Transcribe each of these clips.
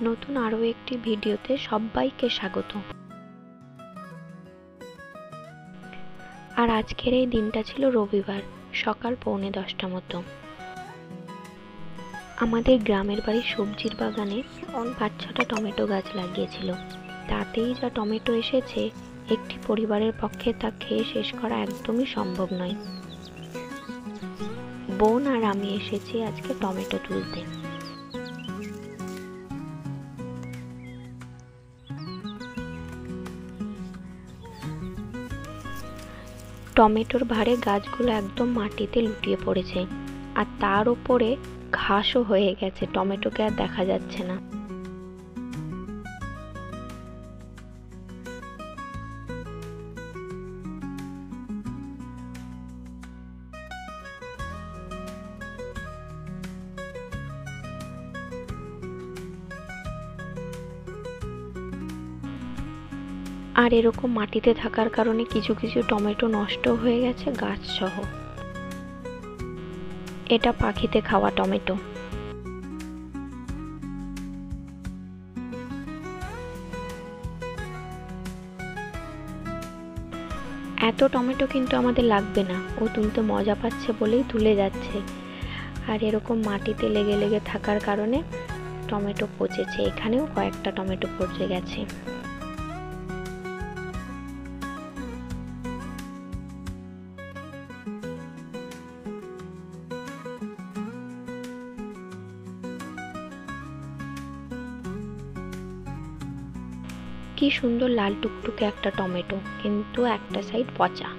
নতুন আরও একটি ভিডিওতে সবাইকে স্বাগত। আর আজকের এই দিনটা ছিল রবিবার, সকাল 9:45 মতো। আমাদের গ্রামের বাড়ির সবজির বাগানে 5-6টা টমেটো গাছ লাগিয়েছিল। তাতেই যা টমেটো এসেছে, একটি পরিবারের পক্ষে তা খেয়ে শেষ করা একদমই সম্ভব নয়। বোন আর আমি এসেছি আজকে টমেটো তুলতে। টমেটোর ভারে গাছগুলো একদম মাটিতে লুটিয়ে পড়েছে, আর তার উপরে ঘাসও হয়ে গেছে, টমেটোকে আর দেখা যাচ্ছে না। আর এরকম মাটিতে থাকার কারণে কিছু কিছু টমেটো নষ্ট হয়ে গেছে গাছ সহ। এটা পাখিতে খাওয়া টমেটো। এত টমেটো কিন্তু আমাদের লাগবে না, ও তুলতে মজা পাচ্ছে বলেই তুলে যাচ্ছে। আর এরকম মাটিতে লেগে লেগে থাকার কারণে টমেটো পচেছে। এখানেও কয়েকটা টমেটো পচে গেছে। কি সুন্দর লাল টুকটুকে একটা টমেটো, কিন্তু একটা সাইড পচা।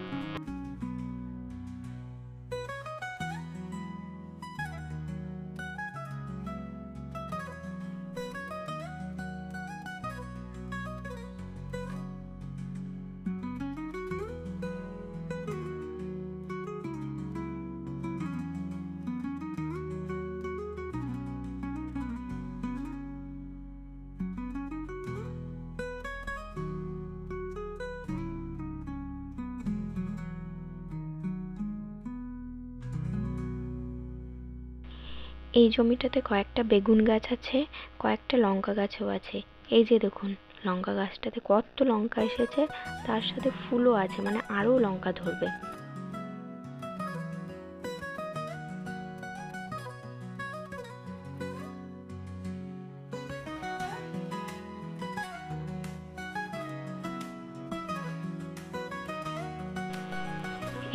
এই জমিটাতে কয়েকটা বেগুন গাছ আছে, কয়েকটা লঙ্কা গাছও আছে। এই যে দেখুন, লঙ্কা গাছটাতে কত লঙ্কা এসেছে, তার সাথে ফুলও আছে, মানে আরো লঙ্কা ধরবে।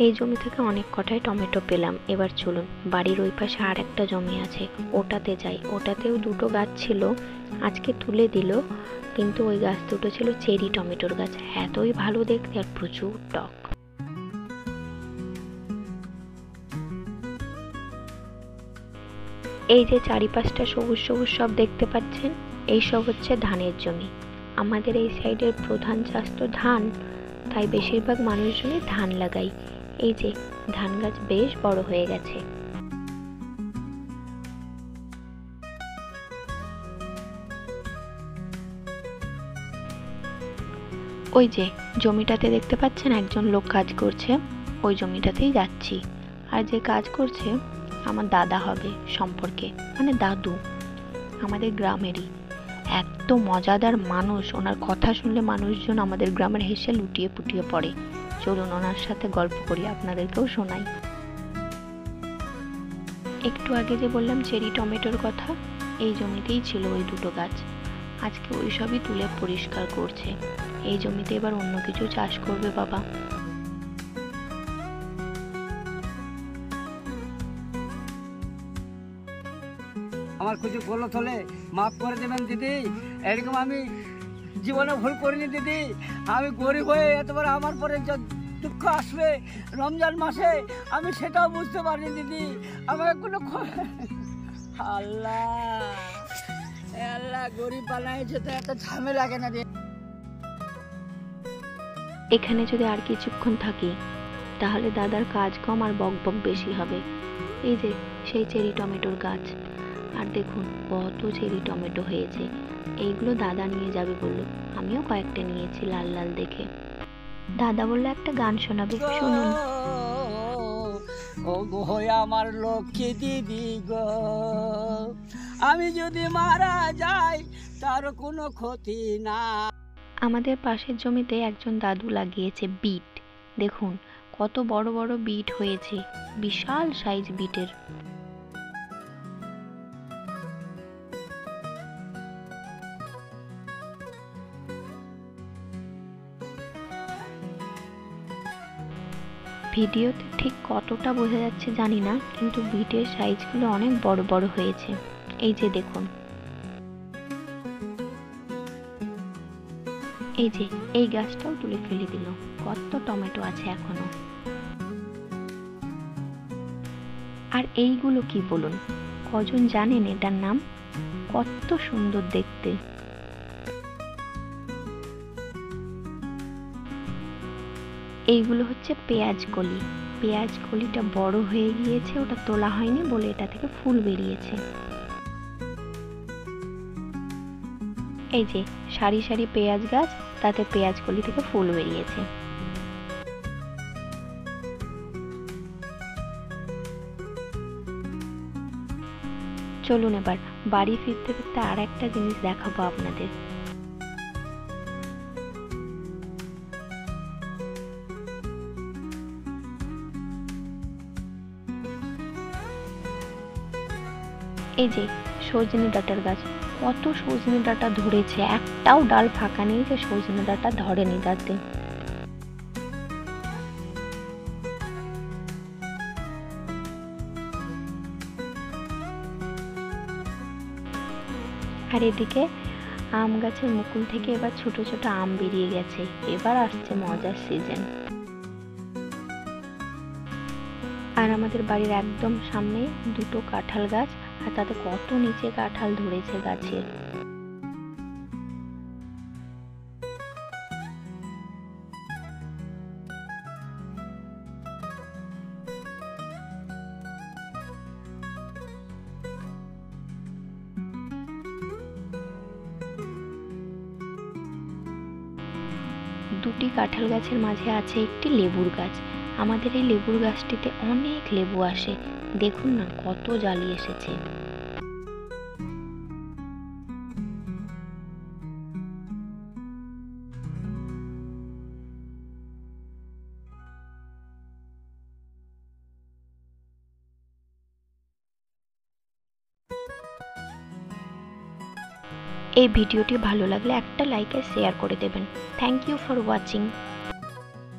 এই জমি থেকে অনেক কটাই টমেটো পেলাম। এবার চলুন, বাড়ির ওই পাশে আর একটা জমি আছে, ওটাতে যাই। ওটাতেও দুটো গাছ ছিল, আজকে তুলে দিল, কিন্তু ওই গাছ দুটো ছিল চেরি টমেটোর গাছ। এতই ভালো দেখতে আর প্রচুর টক। এই যে চারিপাশটা সবুজ সবুজ সব দেখতে পাচ্ছেন, এই সব হচ্ছে ধানের জমি। আমাদের এই সাইডের প্রধান চাষ তো ধান, তাই বেশিরভাগ মানুষজনই ধান লাগাই। এই যে ধান গাছ বেশ বড় হয়ে গেছে। ওই যে জমিটাতে দেখতে পাচ্ছেন একজন লোক কাজ করছে, ওই জমিটাতেই যাচ্ছি। আর যে কাজ করছে আমার দাদা হবে সম্পর্কে, মানে দাদু, আমাদের গ্রামেরই। এত মজাদার মানুষ, ওনার কথা শুনলে মানুষজন আমাদের গ্রামের হেসে লুটিয়ে পুটিয়ে পড়ে। চলুন ওনার সাথে গল্প করি, আপনাদেরকেও শোনাই। একটু আগে যে বললাম চেরি টমেটোর কথা, এই জমিতেই ছিল ওই দুটো গাছ। আজকে ওই সবই তুলে পরিষ্কার করছে। এই জমিতে এবার অন্য কিছু চাষ করবে বাবা। আমার কিছু গলত হলে মাফ করে দেবেন দিদি। এরকম আমি জীবনে ভুল করিনি দিদি। আমি গরিব হয়ে এতবার আমার পরে দুঃখ আসবে রমজান মাসে, আমি সেটাও বুঝতে পারিনি দিদি। আমার কোনো আল্লাহ আল্লাহ গরিব বানাইছে তো এত ঝামেলা কেন রে। এখানে যদি আর কিছুক্ষণ থাকি তাহলে দাদার কাজ কম আর বক বক বেশি হবে। এই যে সেই চেরি টমেটোর গাছ, আর দেখুন কত চেরি টমেটো হয়েছে। এইগুলো দাদা নিয়ে যাবে বললো, আমিও কয়েকটা নিয়েছি লাল লাল দেখে। দাদা বললো একটা গান শোনাবে, শুনুন। ও গো আমার লক্ষ্মী দিদি গো, আমি যদি মারা যাই তার কোনো ক্ষতি না। আমাদের পাশের জমিতে একজন দাদু লাগিয়েছে বিট। দেখুন কত বড় বড় বিট হয়েছে, বিশাল সাইজ বিটের। ভিডিওতে ঠিক কতটা বোঝা যাচ্ছে জানি না, কিন্তু বিটের সাইজগুলো অনেক বড় বড় হয়েছে। এই যে দেখুন, এই যে এই গাছটাও তুলে ফেলে দিল, কত টমেটো আছে এখনো। আর এইগুলো কি বলুন, কজন জানেন এটার নাম? কত সুন্দর দেখতে। এইগুলো হচ্ছে পেঁয়াজ কলি। পেঁয়াজ কলিটা বড় হয়ে গিয়েছে, ওটা তোলা হয়নি বলে এটা থেকে ফুল বেরিয়েছে। এই যে সারি সারি পেঁয়াজ গাছ, তাতে পেঁয়াজ কলি থেকে ফুল বেরিয়েছে। চলুন এবার বাড়ি ফিরতে ফিরতে আর একটা জিনিস দেখাবো আপনাদের। এই যে সজনে ডাঁটার গাছ, কত সজনে ডাঁটা ধরেছে, একটাও ডাল ফাঁকা নেই যে সজনে ডাঁটা ধরেনি তাতে। আর এদিকে আম গাছের মুকুল থেকে এবার ছোট ছোট আম বেরিয়ে গেছে, এবার আসছে মজার সিজন। আর আমাদের বাড়ির একদম সামনে দুটো কাঁঠাল গাছ, আর তাতে কত নিচে কাঁঠাল ধরেছে গাছের। দুটি কাঁঠাল গাছের মাঝে আছে একটি লেবুর গাছ। আমাদের এই লেবুর গাছটিতে অনেক লেবু আসে, দেখুন না কত জালি এসেছে। এই ভিডিওটি ভালো লাগলে একটা লাইক আর শেয়ার করে দেবেন। Thank you for watching.